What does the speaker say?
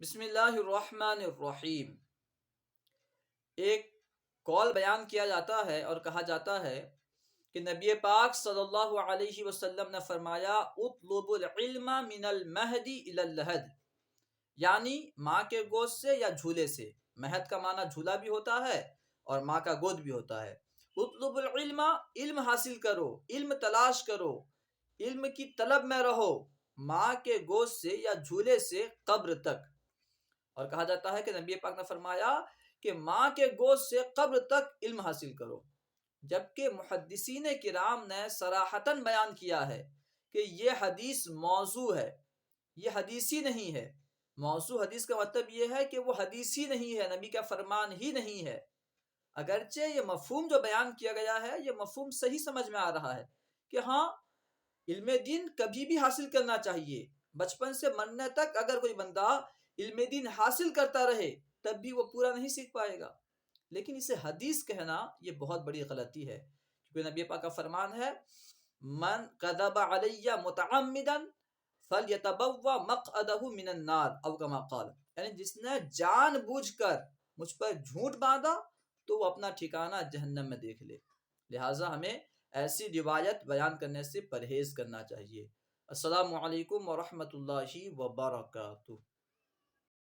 بسم اللہ الرحمن الرحیم۔ ایک قول بیان کیا جاتا ہے اور کہا جاتا ہے کہ نبی پاک صلی اللہ علیہ وسلم نے فرمایا اطلب العلم من المہدی الی اللحد، یعنی ماں کے گود سے یا جھولے سے۔ مہد کا معنی جھولا بھی ہوتا ہے اور ماں کا گود بھی ہوتا ہے۔ اطلب العلم، علم حاصل کرو، علم تلاش کرو، علم کی طلب میں رہو، ماں کے گود سے یا جھولے سے قبر تک۔ اور کہا جاتا ہے کہ نبی پاک نے فرمایا کہ ماں کے گود سے قبر تک علم حاصل کرو، جبکہ محدثین کرام نے صراحتاً بیان کیا ہے کہ یہ حدیث موضوع ہے، یہ حدیثی نہیں ہے۔ موضوع حدیث کا مطلب یہ ہے کہ وہ حدیثی نہیں ہے، نبی کا فرمان ہی نہیں ہے، اگرچہ یہ مفہوم جو بیان کیا گیا ہے یہ مفہوم صحیح سمجھ میں آ رہا ہے کہ ہاں، علم دین کبھی بھی حاصل کرنا چاہیے۔ بچپن سے مرنے تک اگر کوئی بندہ علم دین حاصل کرتا رہے تب بھی وہ پورا نہیں سیکھ پائے گا، لیکن اسے حدیث کہنا یہ بہت بڑی غلطی ہے، کیونکہ نبی پاک کا فرمان ہے من کذب علی متعمدا فلیتبوا مقعدہ من النار او کما قال، یعنی جس نے جان بوجھ کر مجھ پر جھوٹ باندھا تو وہ اپنا ٹھکانہ جہنم میں دیکھ لے۔ لہٰذا ہمیں ایسی روایت بیان کرنے سے پرہیز کرنا چاہیے۔ السلام علیکم ورحمۃ اللہ وبرکاتہ۔